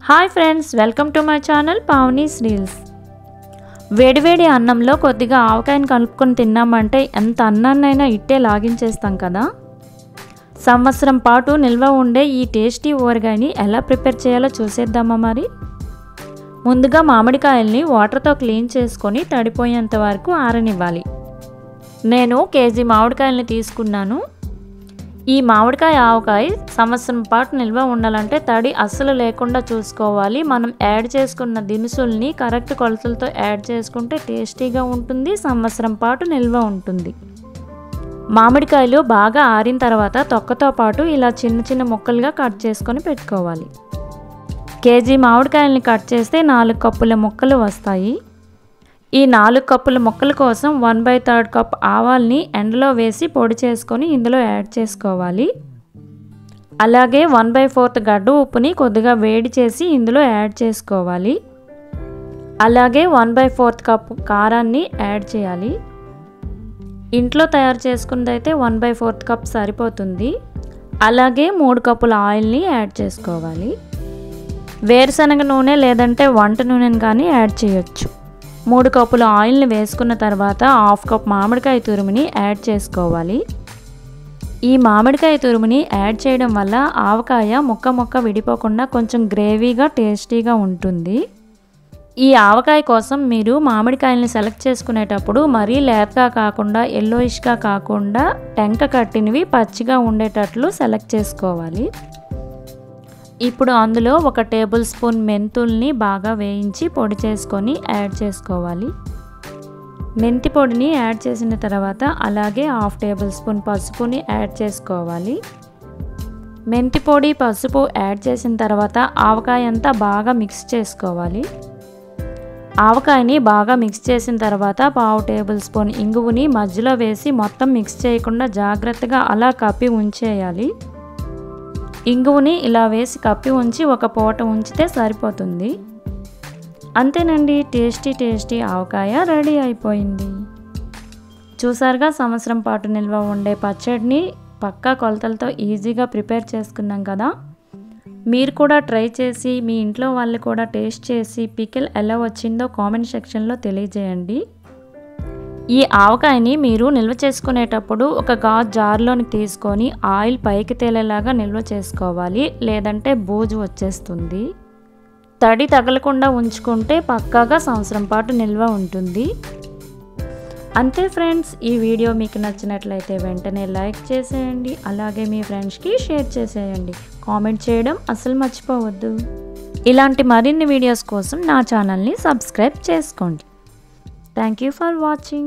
Hi friends, welcome to my channel Pavani's reels. వేడివేడి అన్నంలో కొద్దిగా ఆవకాయని కలుపుకొని తిన్నామంటే ఎంత అన్నాన్నైనా ఇట్టే లాగించేస్తాం కదా. సంవత్సరం పాటు నిల్వ ఉండే ఈ టేస్టీ ఊరగాయని ఎలా ప్రిపేర్ చేయాలో చూసేద్దామా మరి. ముందుగా మామిడికాయల్ని వాటర్తో క్లీన్ చేసుకొని తడిపోయేంత వరకు ఆరనివ్వాలి. నేను కేజీ మామిడికాయల్ని తీసుకున్నాను. ఈ మామిడికాయ ఆవకాయ సంవత్సరం పాటు నిల్వ ఉండాలంటే తడి అస్సలు లేకుండా చూసుకోవాలి. మనం యాడ్ చేసుకున్న దినుసుల్ని కరెక్ట్ కొలతలతో యాడ్ చేసుకుంటే టేస్టీగా ఉంటుంది, సంవత్సరం పాటు నిల్వ ఉంటుంది. మామిడికాయలు బాగా ఆరిన తర్వాత తొక్కతో పాటు ఇలా చిన్న చిన్న ముక్కలుగా కట్ చేసుకొని పెట్టుకోవాలి. కేజీ మామిడికాయల్ని కట్ చేస్తే 4 కప్పుల ముక్కలు వస్తాయి. ఈ 4 కప్పుల ముక్కల కోసం 1/3 కప్ ఆవాల్ని ఎండలో వేసి పొడి చేసుకొని ఇందులో యాడ్ చేసుకోవాలి. అలాగే 1/4 గడ్డ ఉప్పుని కొద్దిగా వేడి చేసి ఇందులో యాడ్ చేసుకోవాలి. అలాగే 1/4 కప్ కారాన్ని యాడ్ చేయాలి. ఇంట్లో తయారు చేసుకున్నదైతే 1/4 కప్ సరిపోతుంది. అలాగే 3 కప్పుల ఆయిల్ని యాడ్ చేసుకోవాలి. వేరుశనగ నూనె లేదంటే వంట నూనెని కానీ యాడ్ చేయొచ్చు. 3 కప్పుల ఆయిల్ని వేసుకున్న తర్వాత 1/2 కప్ మామిడికాయ తురుముని యాడ్ చేసుకోవాలి. ఈ మామిడికాయ తురుముని యాడ్ చేయడం వల్ల ఆవకాయ ముక్క విడిపోకుండా కొంచెం గ్రేవీగా టేస్టీగా ఉంటుంది. ఈ ఆవకాయ కోసం మీరు మామిడికాయల్ని సెలెక్ట్ చేసుకునేటప్పుడు మరీ లేతగా కాకుండా ఎల్లోయిష్గా కాకుండా టెంక కట్టినవి పచ్చిగా ఉండేటట్లు సెలెక్ట్ చేసుకోవాలి. ఇప్పుడు అందులో 1 టేబుల్ స్పూన్ మెంతుల్ని బాగా వేయించి పొడి చేసుకొని యాడ్ చేసుకోవాలి. మెంతి పొడిని యాడ్ చేసిన తర్వాత అలాగే 1/2 టేబుల్ స్పూన్ పసుపుని యాడ్ చేసుకోవాలి. మెంతి పొడి పసుపు యాడ్ చేసిన తర్వాత ఆవకాయ అంతా బాగా మిక్స్ చేసుకోవాలి. ఆవకాయని బాగా మిక్స్ చేసిన తర్వాత 1/2 టేబుల్ స్పూన్ ఇంగువని మధ్యలో వేసి మొత్తం మిక్స్ చేయకుండా జాగ్రత్తగా అలా కప్పి ఉంచేయాలి. ఇంగువని ఇలా వేసి కప్పి ఉంచి ఒక పూట ఉంచితే సరిపోతుంది. అంతేనండి, టేస్టీ ఆవకాయ రెడీ అయిపోయింది. చూసారుగా, సంవత్సరం పాటు నిల్వ ఉండే పచ్చడిని పక్కా కొలతలతో ఈజీగా ప్రిపేర్ చేసుకున్నాం కదా. మీరు కూడా ట్రై చేసి మీ ఇంట్లో వాళ్ళు కూడా టేస్ట్ చేసి పికిల్ ఎలా వచ్చిందో కామెంట్ సెక్షన్లో తెలియజేయండి. ఈ ఆవకాయని మీరు నిల్వ చేసుకునేటప్పుడు ఒక గాజు జార్లోని తీసుకొని ఆయిల్ పైకి తేలేలాగా నిల్వ చేసుకోవాలి, లేదంటే బూజు వచ్చేస్తుంది. తడి తగలకుండా ఉంచుకుంటే పక్కాగా సంవత్సరం పాటు నిల్వ ఉంటుంది. అంతే ఫ్రెండ్స్, ఈ వీడియో మీకు నచ్చినట్లయితే వెంటనే లైక్ చేసేయండి. అలాగే మీ ఫ్రెండ్స్కి షేర్ చేసేయండి. కామెంట్ చేయడం అసలు మర్చిపోవద్దు. ఇలాంటి మరిన్ని వీడియోస్ కోసం నా ఛానల్ని సబ్స్క్రైబ్ చేసుకోండి. Thank you for watching.